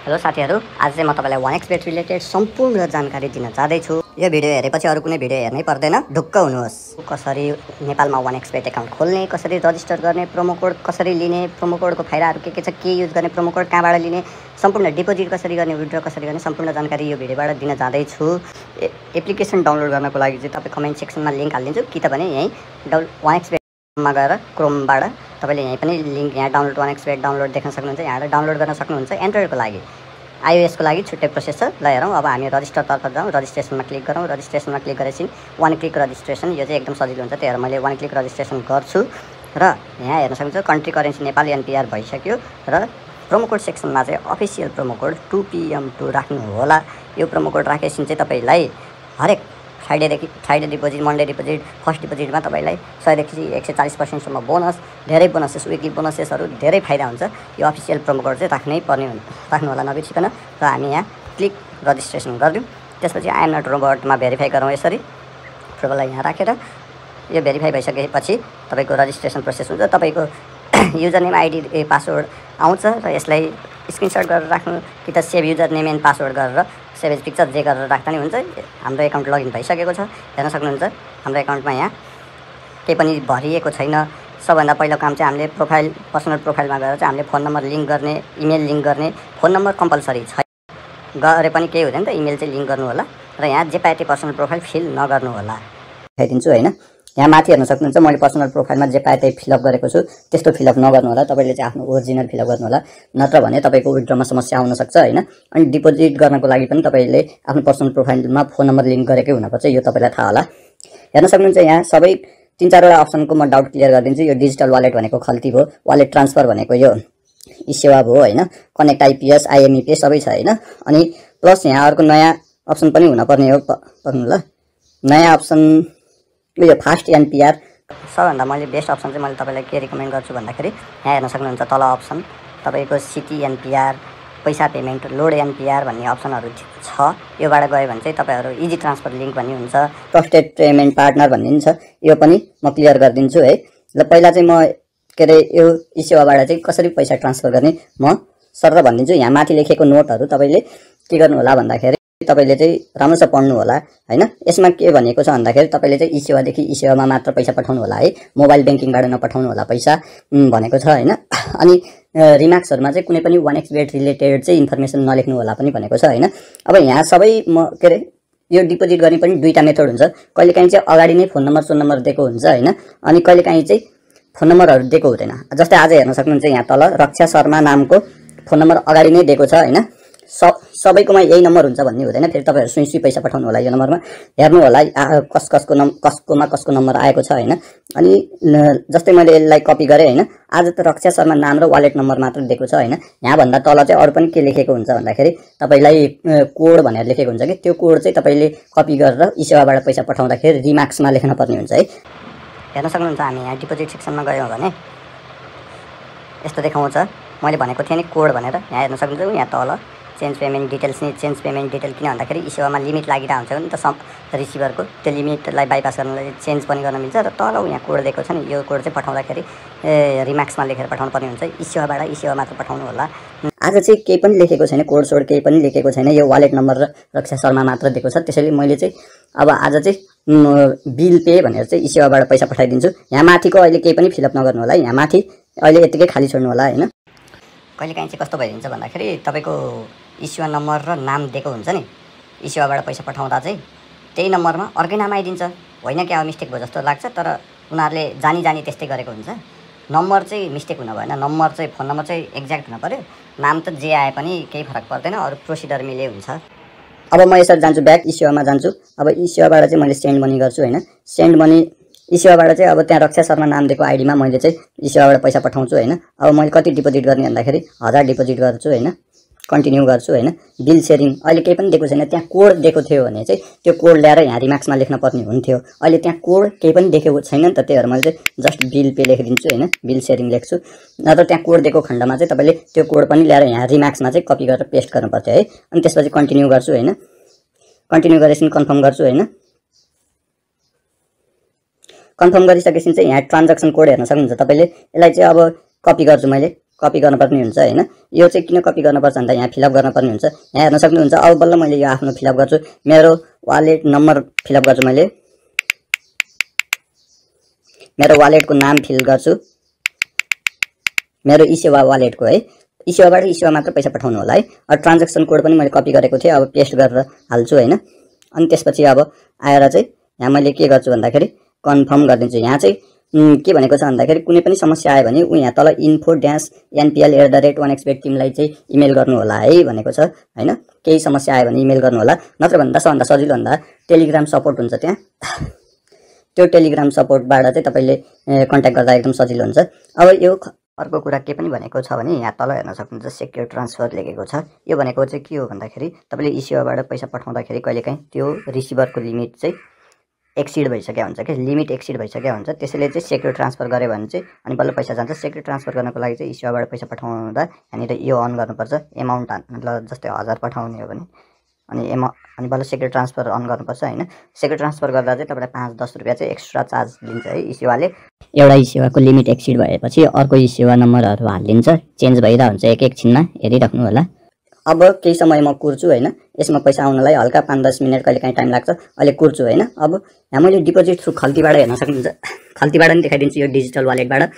Hello साथीहरु, आज चाहिँ म तपाईलाई 1xbet रिलेटेड सम्पूर्ण जानकारी दिन चाहदैछु। यो भिडियो हेरेपछि अरु कुनै भिडियो हेर्नै पर्दैन, ढुक्क हुनुहोस्। कसरी नेपालमा 1xbet अकाउन्ट खोल्ने, कसरी रजिस्टर गर्ने, प्रोमो कोड कसरी लिने, प्रोमो कोडको फाइदाहरु के छ, के युज गर्ने, प्रोमो कोड कहाँबाट लिने, सम्पूर्ण डिपोजिट कसरी गर्ने, विथड्र कसरी गर्ने, सम्पूर्ण जानकारी यो भिडियोबाट दिन चाहदैछु। एप्लिकेसन डाउनलोड गर्नको लागि चाहिँ तपाई कमेन्ट सेक्सनमा लिंक हाल्दिन्छु कि त भने यही 1xbet मा गएर क्रोमबाट तपाईले यही पनि लिंक यहाँ डाउनलोड 1xbet डाउनलोड देख्न सक्नुहुन्छ। यहाँ डाउनलोड गर्न सक्नुहुन्छ। एन्ड्रोइडको लागि, iOS को लागि छुट्टै प्रोसेस छ। ल हेरौँ, अब हामी रजिस्टर तर्फ जाउँ, रजिस्ट्रेसनमा क्लिक गरौँ। रजिस्ट्रेसनमा क्लिक गरेपछि 1 क्लिक रजिस्ट्रेसन, यो चाहिँ एकदम सजिलो हुन्छ। त्यही भएर मैले 1 क्लिक रजिस्ट्रेसन गर्छु र यहाँ हेर्न सक्नुहुन्छ कन्ट्री करेन्सी नेपाल एनपीआर भइसक्यो र प्रोमो कोड सेक्सनमा चाहिँ अफिसियल प्रोमो कोड 2PM2 राख्नु होला। यो प्रोमो कोड राखेपछि चाहिँ तपाईलाई हरेक Friday deposit, Monday deposit, first डिपोजिटमा तपाईलाई 100 देखि 140% सम्म बोनस, धेरै बोनसेस, विकली बोनसेसहरु धेरै फाइदा हुन्छ। यो अफिसियल प्रोमो कोड चाहिँ राख्नु होला नबिर्सिकन। र हामी यहाँ क्लिक रजिस्ट्रेसन गर्दियौँ। त्यसपछि आई एम नट रोबोटमा भेरिफाई गरौँ। यसरी प्रोफाइललाई यहाँ राखेर यो भेरिफाई भइसकेपछि तपाईको रजिस्ट्रेसन प्रोसेस हुन्छ। तपाईको युजर नेम, आईडी, पासवर्ड आउँछ र यसलाई स्क्रिनशट गरेर राख्नु कि त save user name and password गरेर सेभ एज पिक्चर जे गरेर राख्दा नि हुन्छ। हाम्रो एकाउन्ट लगइन भइसकेको छ, हेर्न सक्नुहुन्छ। हाम्रो एकाउन्टमा यहाँ केही पनि भरिएको छैन। सबभन्दा पहिलो काम चाहिँ हामीले पर्सनल प्रोफाइलमा गएर चाहिँ हामीले फोन नम्बर लिंक गर्ने, इमेल लिंक गर्ने। फोन नम्बर कम्पलसरी छ, गरे पनि केही हुँदैन त, इमेल चाहिँ लिंक गर्नु होला र यहाँ जे पाए त्यो पर्सनल प्रोफाइल फिल नगर्नु होला। देखाइदिन्छु हैन, यहाँ माथि हेर्न सक्नुहुन्छ मैले पर्सनल प्रोफाइलमा जे पाए त्यही फिलअप गरेको छु। त्यस्तो फिलअप नगर्नु होला, तपाईले चाहिँ आफ्नो ओरिजिनल फिलअप गर्नु होला, नत्र भने तपाईको विथड्रमा समस्या आउन सक्छ हैन। अनि डिपोजिट गर्नको लागि पनि तपाईले आफ्नो पर्सनल प्रोफाइलमा फोन नम्बर लिंक गरेकै हुनुपर्छ, यो तपाईलाई थाहा होला। हेर्न सक्नुहुन्छ यहाँ सबै 3-4 वटा अप्सनको म डाउट क्लियर गरिदिन्छु। यो डिजिटल वालेट भनेको खल्ती भयो, वालेट ट्रान्सफर भनेको यो ई-सेवा भयो हैन, कनेक्ट आईपीएस, आईएमईपी सबै छ हैन। अनि प्लस यहाँ अर्को नयाँ अप्सन पनि हुन पर्ने हो, पक्नु ल। नयाँ अप्सन यो फास्ट एनपीआर। सबभन्दा मैले बेस्ट अप्सन चाहिँ मैले तपाईलाई के रिकमेन्ड गर्छु भन्दाखेरि यहाँ हेर्न सक्नुहुन्छ तल अप्सन तपाईको सिटी एनपीआर, पैसा पेमेन्ट, लोड एनपीआर भन्ने अप्सनहरु छ। योबाट गयो भने चाहिँ तपाईहरु इजी ट्रान्सफर लिंक भन्ने हुन्छ, ट्रस्टेड पेमेन्ट पार्टनर भन्ने पनि छ। यो पनि म क्लियर गरिदिन्छु है। ल पहिला चाहिँ म के रे यो ई-सेवाबाट चाहिँ कसरी पैसा ट्रान्सफर गर्ने म सरल भनिदिन्छु। यहाँ माथि लेखेको नोटहरु तपाईले के गर्नु होला भन्दाखेरि तपाईले चाहिँ राम्रोसँग पढ्नु होला हैन। यसमा के भनेको छ भन्दाखेरि तपाईले चाहिँ ई-सेवा देखि ई-सेवामा मात्र पैसा पठाउनु होला है, मोबाइल बैंकिङबाट नपठाउनु होला पैसा भनेको छ हैन। अनि रिमार्क्सहरुमा चाहिँ कुनै पनि 1xbet रिलेटेड चाहिँ इन्फर्मेसन नलेख्नु होला पनि भनेको छ हैन। अब यहाँ सबै के रे यो डिपोजिट गर्ने पनि दुईटा मेथड हुन्छ। कहिलेकाहीँ चाहिँ अगाडि नै फोन नम्बर दिएको हुन्छ हैन, अनि कहिलेकाहीँ चाहिँ फोन नम्बरहरु दिएको हुँदैन। जस्तै आज हेर्न सक्नुहुन्छ यहाँ तल रक्षा शर्मा नामको फोन नम्बर अगाडि नै दिएको छ हैन। सबैकोमा यही नम्बर हुन्छ भन्ने हुँदैन, फेरि तपाईहरु सुई पैसा पठाउनु होला। यो नम्बरमा हेर्नु होला कसको नम्बर आएको छ हैन। अनि जस्तै मैले यसलाई कपी गरे हैन, आज त रक्षा शर्मा नाम र वालेट नम्बर मात्र दिएको छ हैन। यहाँ भन्दा तल चाहिँ अरु पनि के लेखेको हुन्छ भन्दाखेरि तपाईलाई कोड भनेर लेखेको हुन्छ कि त्यो कोड चाहिँ तपाईले कपी गरेर ई-सेवाबाट पैसा पठाउँदाखेरि रिमार्क्समा लेख्न पर्ने हुन्छ है। हेर्न सक्नुहुन्छ हामी यहाँ डिपोजिट सेक्सनमा गयौं भने यस्तो देखाउँछ। मैले भनेको थिएँ नि कोड भनेर, यहाँ हेर्न सक्नुहुन्छ। यहाँ तल चेन्ज पेमेन्ट डिटेल्स नि, चेन्ज पेमेन्ट डिटेल किन भन्दाखेरि ई-सेवामा लिमिट लागिरहेको हुन्छ नि त रिसिभरको, त्यो लिमिटलाई बाइपास गर्नलाई चेन्ज पनि गर्न मिल्छ। र तल यहाँ कोड दिएको छ नि, यो कोड चाहिँ पठाउँदाखेरि रिमार्क्समा लेखेर पठाउनु पर्ने हुन्छ। ई-सेवाबाट ई-सेवा मात्र पठाउनु होला। आज चाहिँ केही पनि लेखेको छैन, कोड सोड केही पनि लेखेको छैन, यो वालेट नम्बर र रक्षा शर्मा मात्र दिएको छ। त्यसैले मैले चाहिँ अब आज चाहिँ बिल पे भनेर चाहिँ ई-सेवाबाट पैसा पठाइदिन्छु। यहाँ माथिको अहिले केही पनि फिलअप नगर्नु होला, यहाँ माथि अहिले यतिकै खाली छोड्नु होला हैन। कहिलेकाहीँ चाहिँ कस्तो भइदिन्छ भन्दाखेरि तपाईको ई-सेवा नम्बर र नाम दिएको हुन्छ नि, ई-सेवाबाट पैसा पठाउँदा चाहिँ त्यही नम्बरमा अर्कै नाम आइदिन्छ। होइन क्या मिस्टेक भयो जस्तो लाग्छ, तर उनीहरूले जानी त्यस्तै गरेको हुन्छ। नम्बर चाहिँ मिस्टेक हुन भएन, नम्बर चाहिँ फोन नम्बर चाहिँ एक्ज्याक्ट हुन पर्यो। नाम त जे आए पनि केही फरक पर्दैन, अरु प्रोसिडर मिले हुन्छ। अब म यसरी जान्छु ब्याक ई-सेवामा जान्छु। अब ई-सेवाबाट चाहिँ मैले सेन्ड मनी गर्छु हैन। सेन्ड मनी ई-सेवाबाट चाहिँ अब त्यहाँ रक्षा शर्मा नाम दिएको आईडीमा मैले चाहिँ ई-सेवाबाट पैसा पठाउँछु हैन। अब मैले कति डिपोजिट गर्ने भन्दाखेरि 1000 डिपोजिट गर्छु हैन, कन्टिन्यू गर्छु हैन। बिल सेयरिङ अहिले केही पनि दिएको छैन, त्यहाँ कोड दिएको थियो भने चाहिँ त्यो कोड ल्याएर यहाँ रिमार्क्समा लेख्न पर्ने हुन्थ्यो। अहिले त्यहाँ कोड केही पनि देखेको छैन नि त, त्यही भएर मैले चाहिँ जस्ट बिल पे लेखिदिन्छु हैन, बिल सेयरिङ लेख्छु। नत्र त्यहाँ कोड दिएको खण्डमा चाहिँ तपाईले त्यो कोड पनि ल्याएर यहाँ रिमार्क्समा चाहिँ कपी गरेर पेस्ट गर्नुपर्छ है। अनि त्यसपछि कन्टिन्यू गर्छु हैन, कन्टिन्यू गरेपछि कन्फर्म गर्छु हैन। कन्फर्म गरिसकेपछि चाहिँ यहाँ ट्रान्ज्याक्सन कोड हेर्न सक्नुहुन्छ तपाईले। यसलाई चाहिँ अब कपी गर्छु मैले, कपी गर्नुपर्ने हुन्छ हैन। यो चाहिँ किन कपी गर्नुपर्छ भन्दा यहाँ फिलअप गर्नुपर्ने हुन्छ। यहाँ हेर्न सक्नुहुन्छ। अब बल्ल मैले यो आफ्नो फिलअप गर्छु, मेरो वालेट नम्बर फिलअप गर्छु, मैले मेरो वालेटको नाम फिल गर्छु, मेरो इसेवा वालेटको है, इसेवाबाट इसेवा मात्र पैसा पठाउनु होला है। ट्रान्ज्याक्सन कोड पनि मैले कपी गरेको थिएँ, अब पेस्ट गरेर हाल्छु हैन। अनि त्यसपछि अब आएर चाहिँ यहाँ मैले के गर्छु भन्दाखेरि कन्फर्म गरिदिन्छु। यहाँ चाहिँ के भनेको छ भन्दाखेरि कुनै पनि समस्या आयो भने यहाँ तल info-npl@1xbet टिमलाई चाहिँ इमेल गर्नु होला है भनेको छ हैन। केही समस्या आयो भने इमेल गर्नु होला, नत्र भन्दा सबभन्दा सजिलो भन्दा टेलिग्राम सपोर्ट हुन्छ त्यहाँ, त्यो टेलिग्राम सपोर्टबाट चाहिँ तपाईले कन्ट्याक्ट गर्दा एकदम सजिलो हुन्छ। अब यो अर्को कुरा के पनि भनेको छ भने यहाँ तल हेर्न सक्नुहुन्छ सेक्युर ट्रान्सफर लेखेको छ। यो भनेको चाहिँ के हो भन्दाखेरि तपाईले इसेवाबाट पैसा पठाउँदाखेरि कहिलेकाहीँ त्यो रिसिभरको लिमिट चाहिँ एक्सिड भइसक्यो हुन्छ कि, लिमिट एक्सिड भइसक्यो हुन्छ, त्यसैले चाहिँ सेक्युर ट्रान्सफर गरे भने चाहिँ अनि बल्ल पैसा जान्छ। सेक्युर ट्रान्सफर गर्नको लागि चाहिँ इसेवाबाट पैसा पठाउँदा यहाँनिर यो अन गर्नुपर्छ, एमाउन्ट मतलब जस्तै 1000 पठाउने हो भने अनि बल्ल सेक्युर ट्रान्सफर अन गर्नुपर्छ हैन। सेक्युर ट्रान्सफर गर्दा चाहिँ तपाईलाई 5-10 रुपैयाँ चाहिँ एक्स्ट्रा चार्ज लिन्छ है इसेवाले। एउटा इसेवाको लिमिट एक्सिड भएपछि अर्को इसेवा नम्बरहरू हालिदिन्छ, चेन्ज भइरहेको हुन्छ एकैछिनमा, हेरिराख्नु होला। अब केही समय म कुर्छु हैन, यसमा पैसा आउनलाई हल्का 5-10 मिनट कहिलेकाहीँ टाइम लाग्छ, अहिले कुर्छु हैन। अब यहाँ मैले डिपोजिट थ्रु खल्तीबाट हेर्न सक्नुहुन्छ, खल्तीबाट नि देखाइदिन्छु, यो डिजिटल वालेटबाट।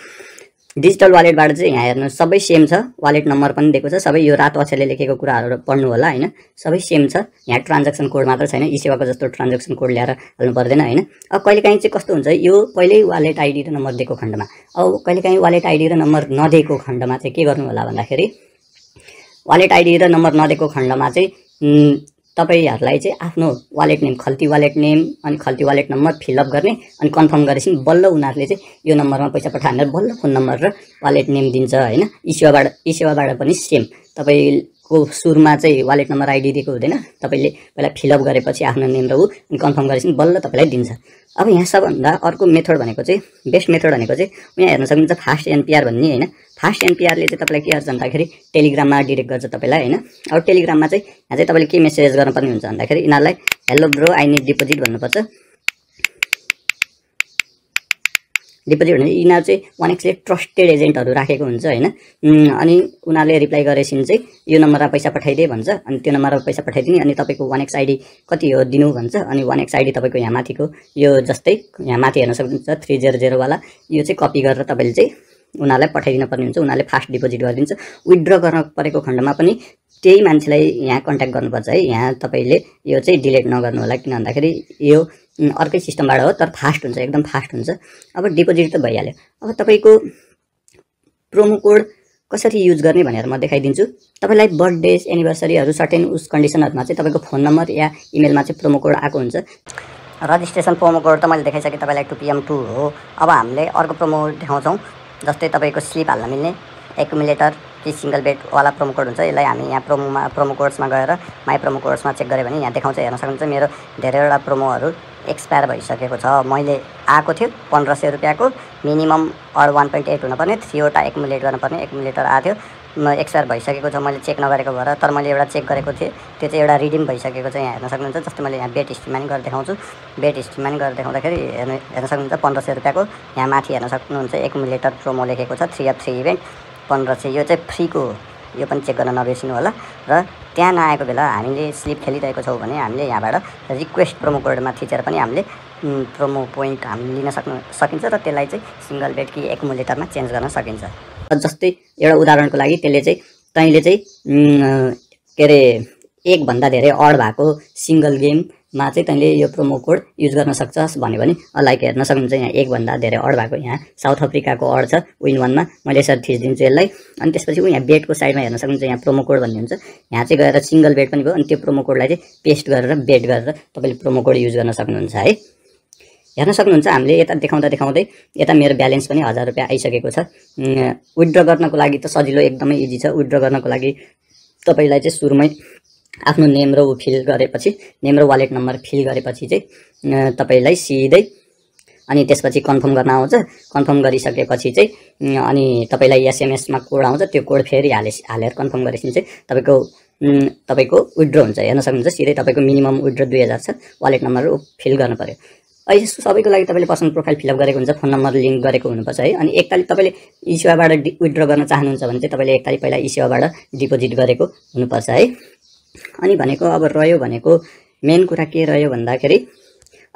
डिजिटल वालेटबाट चाहिँ यहाँ हेर्नु सबै सेम छ, वालेट नम्बर पनि दिएको छ, सबै यो रातो अक्षरले लेखेको कुराहरू पढ्नु होला हैन, सबै सेम छ। यहाँ ट्रान्ज्याक्सन कोड मात्र छैन, इसेवाको जस्तो ट्रान्ज्याक्सन कोड ल्याएर हाल्नु पर्दैन हैन। अब कहिलेकाहीँ चाहिँ कस्तो हुन्छ, यो पहिल्यै वालेट आइडी र नम्बर दिएको खण्डमा, अब कहिलेकाहीँ वालेट आइडी र नम्बर नदिएको खण्डमा चाहिँ के गर्नु होला भन्दाखेरि वालेट आइडी र नम्बर नदिएको खण्डमा चाहिँ तपाईहरुलाई चाहिँ आफ्नो वालेट नेम, खल्ती वालेट नेम अनि खल्ती वालेट नम्बर फिलअप गर्ने अनि कन्फर्म गरेपछि बल्ल उनीहरूले चाहिँ यो नम्बरमा पैसा पठाएर बल्ल फोन नम्बर र वालेट नेम दिन्छ हैन। इसेवाबाट पनि सेम, तपाईको सुरुमा चाहिँ वालेट नम्बर आइडी दिएको हुँदैन, तपाईले पहिला फिलअप गरेपछि आफ्नो नेम र अनि कन्फर्म गरेपछि बल्ल तपाईलाई दिन्छ। अब यहाँ सबभन्दा अर्को मेथड भनेको चाहिँ बेस्ट मेथड भनेको चाहिँ यहाँ हेर्न सक्नुहुन्छ फास्ट एनपीआर भन्ने हैन। फास्ट एनपीआरले चाहिँ तपाईलाई के गर्छ भन्दाखेरि टेलिग्राममा डिरेक्ट गर्छ तपाईलाई हैन। अब टेलिग्राममा चाहिँ यहाँ चाहिँ तपाईले के मेसेज गर्नुपर्ने हुन्छ भन्दाखेरि यिनीहरूलाई hello bro I need deposit भन्नुपर्छ। डिपोजिट भने यिनीहरू चाहिँ 1xले ट्रस्टेड एजेन्टहरू राखेको हुन्छ हैन। अनि उनीहरूले रिप्लाई गरेपछि चाहिँ यो नम्बरमा पैसा पठाइदे भन्छ, अनि त्यो नम्बरमा पैसा पठाइदिने, अनि तपाईको 1x आइडी कति हो दिनु भन्छ, अनि 1x आइडी तपाईको यहाँ माथिको यो जस्तै यहाँ माथि हेर्न सक्नुहुन्छ 300 वाला, यो चाहिँ कपी गरेर तपाईले चाहिँ उनीहरूलाई पठाइदिनु पर्ने हुन्छ। उनीहरूले फास्ट डिपोजिट गरिदिन्छ। विथड्र गर्न परेको खण्डमा पनि त्यही मान्छेलाई यहाँ कन्ट्याक्ट गर्नुपर्छ है। यहाँ तपाईले यो चाहिँ डिलिट नगर्नु होला, किन भन्दाखेरि यो अर्कै सिस्टमबाट हो, तर फास्ट हुन्छ, एकदम फास्ट हुन्छ। अब डिपोजिट त भइहाल्यो। अब तपाईको प्रोमो कोड कसरी युज गर्ने भनेर म देखाइदिन्छु। तपाईलाई बर्थडे एनिभर्सरीहरू सर्टेन उस कन्डिसनहरुमा चाहिँ तपाईको फोन नम्बर या इमेलमा चाहिँ प्रोमो कोड आएको हुन्छ। रजिस्ट्रेसन प्रोमो कोड त मैले देखाइसकेँ तपाईलाई 2PM2 हो। अब हामीले अर्को प्रोमो देखाउँछौँ, जस्तै तपाईको स्लिप हाल्न मिल्ने एकुमुलेटर कि सिंगल बेड वाला प्रोमो कोड हुन्छ। यसलाई हामी यहाँ प्रोमो कोड्समा गएर माई प्रोमो कोड्समा चेक गऱ्यो भने यहाँ देखाउँछ, हेर्न सक्नुहुन्छ मेरो धेरैवटा प्रोमोहरू एक्सपायर भइसकेको छ। मैले आएको थियो 1500 रुपियाँको मिनिमम अर 1.8 हुनुपर्ने, 3वटा एकुमुलेट गर्नुपर्ने एकुमुलेटर आएको थियो, एक्सपायर भइसकेको छ। मैले चेक नगरेको भएर, तर मैले एउटा चेक गरेको थिएँ, त्यो चाहिँ एउटा रिडिम भइसकेको छ। यहाँ हेर्न सक्नुहुन्छ, जस्तै मैले यहाँ बेट स्टिमाइङ गरेर देखाउँछु। बेट स्टिमाइङ गरेर देखाउँदाखेरि हेर्न सक्नुहुन्छ 1500 रुपियाँको यहाँ माथि हेर्न सक्नुहुन्छ एकुमुलेटर प्रोमो लेखेको छ, 3 इभेन्ट 1500। यो चाहिँ फ्रीको हो, यो पनि चेक गर्न नबिर्सिनु होला। र त्यहाँ नआएको बेला हामीले स्लिप खेलिरहेको छौँ भने हामीले यहाँबाट रिक्वेस्ट प्रोमो कोडमा थिचेर पनि हामीले प्रोमो पोइन्ट हामीले लिन सकिन्छ र त्यसलाई चाहिँ सिंगल बेड कि एकुमुलेटरमा चेन्ज गर्न सकिन्छ। जस्तै एउटा उदाहरणको लागि त्यसले चाहिँ तैँले चाहिँ के अरे 1 भन्दा धेरै अड भएको सिंगल गेममा चाहिँ तैँले यो प्रोमो कोड युज गर्न सक्छस् भन्यो भने लाइक हेर्न सक्नुहुन्छ यहाँ 1 भन्दा धेरै अड भएको यहाँ साउथ अफ्रिकाको अड छ विन 1 मा। मैले यसरी थिचिदिन्छु यसलाई, अनि त्यसपछि यहाँ बेटको साइडमा हेर्न सक्नुहुन्छ यहाँ प्रोमो कोड भन्ने हुन्छ। यहाँ चाहिँ गएर सिंगल बेट पनि भयो, अनि त्यो प्रोमो कोडलाई चाहिँ पेस्ट गरेर बेट गरेर तपाईले प्रोमो कोड युज गर्न सक्नुहुन्छ है। हेर्न सक्नुहुन्छ हामीले यता देखाउँदै यता मेरो ब्यालेन्स पनि 1000 रुपियाँ आइसकेको छ। विथड्र गर्नको लागि त सजिलो, एकदमै इजी छ। विथड्र गर्नको लागि तपाईलाई चाहिँ सुरुमै आफ्नो नेम र फिल गरेपछि, नेम र वालेट नम्बर फिल गरेपछि चाहिँ तपाईलाई सिधै अनि त्यसपछि कन्फर्म गर्न आउँछ। कन्फर्म गरिसकेपछि चाहिँ अनि तपाईलाई एसएमएसमा कोड आउँछ, त्यो कोड फेरि हालेर कन्फर्म गरेपछि चाहिँ तपाईको विथड्र हुन्छ। हेर्न सक्नुहुन्छ सिधै तपाईको मिनिमम विथड्र 2000 छ, वालेट नम्बर फिल गर्नु पर्यो। अहिले सबैको लागि तपाईँले पर्सनल प्रोफाइल फिलअप गरेको हुन्छ, फोन नम्बर लिङ्क गरेको हुनुपर्छ है। अनि एकतालि तपाईँले ई सेवाबाट विथड्र गर्न चाहनुहुन्छ भने चाहिँ तपाईँले एकतालि पहिला ई सेवाबाट डिपोजिट गरेको हुनुपर्छ है। अनि भनेको अब रह्यो भनेको मेन कुरा के रह्यो भन्दाखेरि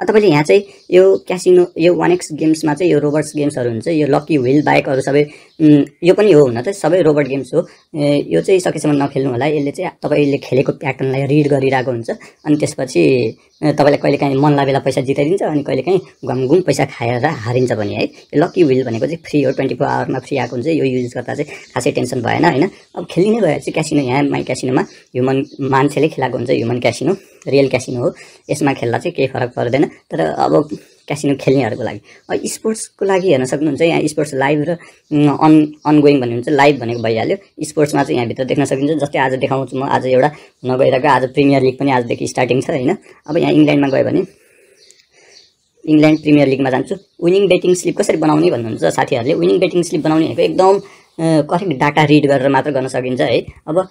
तपाईँले यहाँ चाहिँ यो क्यासिनो यो 1x गेम्समा चाहिँ यो रोबोट्स गेम्सहरू हुन्छ, यो लकी व्हिल बाहेक अरू सबै यो पनि हो हुन त सबै रोबोट गेम्स हो। यो चाहिँ सकेसम्म नखेल्नु होला। यसले चाहिँ तपाईँले खेलेको प्याटर्नलाई रिड गरिरहेको हुन्छ अनि त्यसपछि तपाईँलाई कहिलेकाहीँ मन लागेला पैसा जिताइदिन्छ अनि कहिलेकाहीँ घमघुम पैसा खाएर हारिन्छ पनि है। लकी व्हिल भनेको चाहिँ फ्री हो, 24 आवरमा फ्री आएको हुन्छ। यो युज गर्दा चाहिँ खासै टेन्सन भएन होइन। अब खेलिनै गएर चाहिँ क्यासिनो यहाँ माई क्यासिनोमा ह्युमन मान्छेले खेलाएको हुन्छ, ह्युमन क्यासिनो रियल क्यासिनो हो। यसमा खेल्दा चाहिँ केही फरक पर्दैन। तर अब क्यासिनो खेल्नेहरूको लागि अब स्पोर्ट्सको लागि हेर्न सक्नुहुन्छ यहाँ स्पोर्ट्स लाइभ र अनगोइङ भन्ने हुन्छ। लाइभ भनेको भइहाल्यो, स्पोर्ट्समा चाहिँ यहाँभित्र देख्न सकिन्छ। जस्तै आज देखाउँछु म, आज एउटा नगइरहेको आज प्रिमियर लिग पनि आजदेखि स्टार्टिङ छ होइन। अब यहाँ इङ्ल्यान्डमा गयो भने इङ्ल्यान्ड प्रिमियर लिगमा जान्छु। विनिङ बेटिङ स्लिप कसरी बनाउने भन्नुहुन्छ साथीहरूले। विनिङ बेटिङ स्लिप बनाउने भनेको एकदम करेक्ट डाटा रिड गरेर मात्र गर्न सकिन्छ है। अब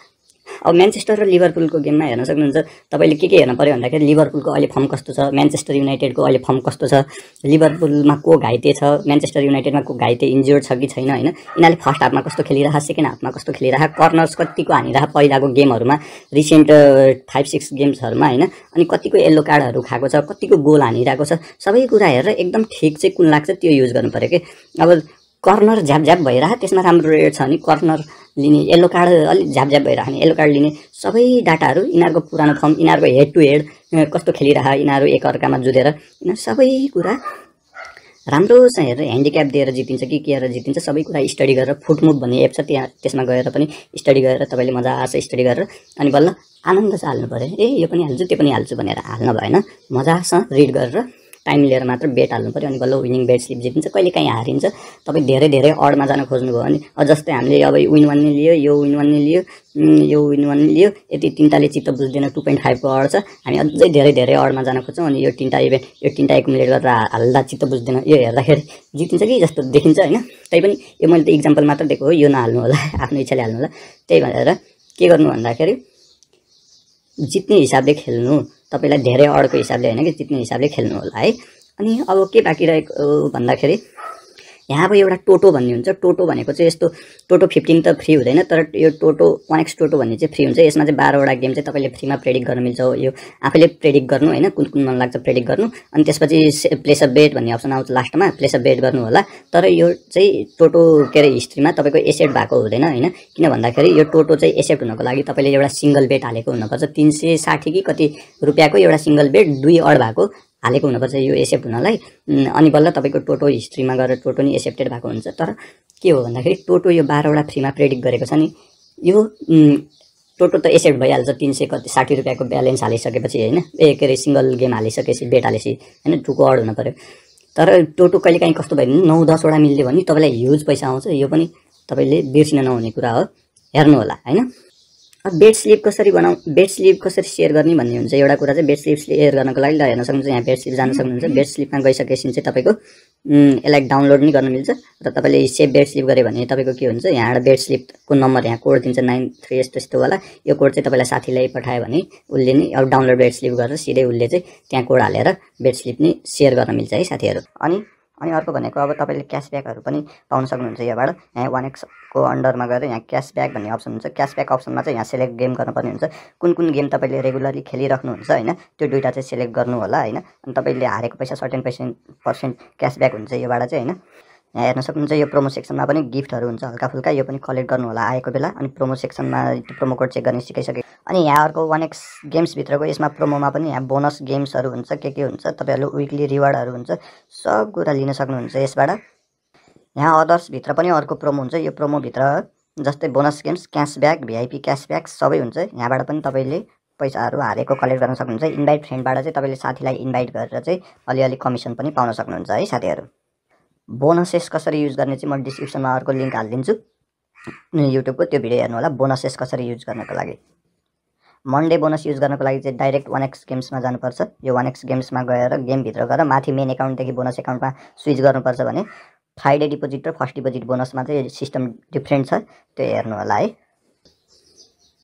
म्यान्चेस्टर र लिभरपुलको गेममा हेर्न सक्नुहुन्छ। तपाईँले के हेर्न पर्यो भन्दाखेरि लिभरपुलको अहिले फर्म कस्तो छ, म्यान्चेस्टर युनाइटेडको अहिले फर्म कस्तो छ, लिभरपुलमा को घाइते छ, म्यान्चेस्टर युनाइटेडमा को घाइते इन्ज्योर्ड छ कि छैन होइन। यिनीहरूले फर्स्ट हाफमा कस्तो खेलिरहेको, सेकेन्ड हाफमा कस्तो खेलिरहेको, कर्नर्स कतिको हानिरहेको पहिलाको गेमहरूमा, रिसेन्ट 5-6 गेम्सहरूमा होइन। अनि कतिको येल्लो कार्डहरू खाएको छ, कतिको गोल हानिरहेको छ, सबै कुरा हेरेर एकदम ठिक चाहिँ कुन लाग्छ त्यो युज गर्नु पर्यो कि। अब कर्नर झ्याप भइरह त्यसमा राम्रो रेट छ भने कर्नर लिने, येल्लो कार्ड अलिक झ्याप भइरह भने येल्लो कार्ड लिने, सबै डाटाहरू यिनीहरूको पुरानो फर्म, यिनीहरूको हेड टु हेड कस्तो खेलिरह, यिनीहरू एकअर्कामा जुधेर यिनीहरू सबै कुरा राम्रोसँग हेरेर ह्यान्डिक्याप दिएर जितिन्छ कि के गरेर जितिन्छ सबै कुरा स्टडी गरेर फुटमुभ भन्ने एप छ त्यहाँ, त्यसमा गएर पनि स्टडी गरेर तपाईँले मजासँग स्टडी गरेर अनि बल्ल आनन्द चाहिँ हाल्नु पऱ्यो। यो पनि हाल्छु त्यो पनि हाल्छु भनेर हाल्न भएन, मजासँग रिड गरेर टाइम लिएर मात्र बेट हाल्नु पऱ्यो अनि बल्ल विनिङ बेट स्लिप जितिन्छ। कहिले काहीँ हारिन्छ। तपाईँ धेरै अडमा जान खोज्नुभयो भने जस्तै हामीले अब विन 1 ले लियो, यो विन 1 ले लियो, यो विन 1 ले लियो, यति तिनटाले चित्त बुझ्दैन, 2.5 को अड छ, हामी अझै धेरै अडमा जान खोज्छौँ अनि यो तिनटा एकुमुलेट गरेर हाल्दा चित्त बुझ्दैन, यो हेर्दाखेरि जितिन्छ कि जस्तो देखिन्छ होइन। तैपनि यो मैले त इक्जाम्पल मात्र दिएको हो, यो नहाल्नु होला, आफ्नो इच्छाले हाल्नु होला। त्यही भनेर के गर्नु भन्दाखेरि जित्ने हिसाबले खेल्नु, तपाईँलाई धेरै अडको हिसाबले होइन कि जित्ने हिसाबले खेल्नु होला है। अनि अब के बाँकी रहेको भन्दाखेरि यहाँ अब एउटा टोटो भन्ने हुन्छ। टोटो भनेको चाहिँ यस्तो टोटो 15 त फ्री हुँदैन, तर यो टोटो 1x टोटो भन्ने चाहिँ फ्री हुन्छ। यसमा चाहिँ 12वटा गेम चाहिँ तपाईँले फ्रीमा प्रेडिक्ट गर्न मिल्छ। यो आफैले प्रेडिक्ट गर्नु होइन, कुन मन लाग्छ प्रेडिक्ट गर्नु। अनि त्यसपछि प्लेस अ बेट भन्ने अप्सन आउँछ लास्टमा, प्लेस अ बेट गर्नु होला। तर यो चाहिँ टोटो के अरे हिस्ट्रीमा तपाईँको एसेप्ट भएको हुँदैन होइन। किन भन्दाखेरि यो टोटो चाहिँ एसेप्ट हुनको लागि तपाईँले एउटा सिङ्गल बेट हालेको हुनुपर्छ। 360 कि कति रुपियाँको एउटा सिङ्गल बेट 2 अड भएको हालेको हुनुपर्छ यो एसेप्ट हुनलाई। अनि बल्ल तपाईँको टोटो हिस्ट्रीमा गएर टोटो नि एसेप्टेड भएको हुन्छ। तर के हो भन्दाखेरि टोटो यो 12वटा फ्रीमा प्रेडिक्ट गरेको छ नि, यो टोटो त एसेप्ट भइहाल्छ 360 रुपियाँको ब्यालेन्स हालिसकेपछि होइन। के अरे सिङ्गल गेम हालिसकेपछि बेट हालेपछि होइन 2 को अड हुनु पऱ्यो। तर टोटो कहिले काहीँ कस्तो भयो भने 9-10वटा मिल्यो भने तपाईँलाई ह्युज पैसा आउँछ। यो पनि तपाईँले बिर्सिन नहुने कुरा हो, हेर्नु होला होइन। बेट स्लिप कसरी बेट स्लिप कसरी सेयर गर्ने भन्ने हुन्छ एउटा कुरा चाहिँ। बेट स्लिप सेयर गर्नको लागि हेर्न सक्नुहुन्छ, यहाँ बेट स्लिप जान सक्नुहुन्छ। बेट स्लिपमा गइसकेपछि चाहिँ तपाईँको यसलाई डाउनलोड पनि गर्न मिल्छ र तपाईँले सेभ बेट स्लिप गऱ्यो भने तपाईँको के हुन्छ, यहाँबाट बेट स्लिपको नम्बर यहाँ कोड दिन्छ 93 यस्तो वाला। यो कोड चाहिँ तपाईँलाई साथीलाई पठायो भने उसले नि अब डाउनलोड बेट स्लिप गरेर सिधै उसले चाहिँ त्यहाँ कोड हालेर बेट स्लिप नि सेयर गर्न मिल्छ है साथीहरू। अनि अर्को भनेको अब तपाईँले क्यासब्याकहरू पनि पाउन सक्नुहुन्छ यहाँबाट। यहाँ 1x को अन्डरमा गएर यहाँ क्यासब्याक भन्ने अप्सन हुन्छ। क्यासब्याक अप्सनमा चाहिँ यहाँ सेलेक्ट गेम गर्नुपर्ने हुन्छ, कुन गेम तपाईँले रेगुलरली खेलिराख्नुहुन्छ होइन, त्यो दुईवटा चाहिँ सेलेक्ट गर्नु होला होइन। अनि तपाईँले हारेको पैसा सर्टेन % क्यासब्याक हुन्छ योबाट चाहिँ होइन। यहाँ हेर्न सक्नुहुन्छ यो प्रोमो सेक्सनमा पनि गिफ्टहरू हुन्छ हल्का फुल्का, यो पनि कलेक्ट गर्नु होला आएको बेला। अनि प्रोमो सेक्सनमा प्रोमो कोड चेक गर्ने सिकाइसके। अनि यहाँ अर्को 1x गेम्सभित्रको यसमा प्रोमोमा पनि यहाँ बोनस गेम्सहरू हुन्छ, के हुन्छ, तपाईँहरूले विकली रिवार्डहरू हुन्छ, सब कुरा लिन सक्नुहुन्छ यसबाट। यहाँ अदर्सभित्र पनि अर्को प्रोमो हुन्छ। यो प्रोमोभित्र जस्तै bonus games, cashback, VIP cashback सबै हुन्छ। यहाँबाट पनि तपाईँले पैसाहरू हारेको कलेक्ट गर्न सक्नुहुन्छ। इन्भाइट फ्रेन्डबाट चाहिँ तपाईँले साथीलाई इन्भाइट गरेर चाहिँ अलिअलि कमिसन पनि पाउन सक्नुहुन्छ है साथीहरू। बोनसेस कसरी युज गर्ने चाहिँ म डिस्क्रिप्सनमा अर्को लिङ्क हालिदिन्छु युट्युबको, त्यो भिडियो हेर्नु होला। बोनसेस कसरी युज गर्नको लागि मन्डे बोनस युज गर्नको लागि चाहिँ डाइरेक्ट 1x गेम्समा जानुपर्छ। यो 1x गेम्समा गएर गेमभित्र गएर माथि मेन एकाउन्टदेखि बोनस एकाउन्टमा स्विच गर्नुपर्छ भने फ्राइडे डिपोजिट र फर्स्ट डिपोजिट बोनसमा चाहिँ सिस्टम डिफ्रेन्ट छ, त्यो हेर्नु होला है।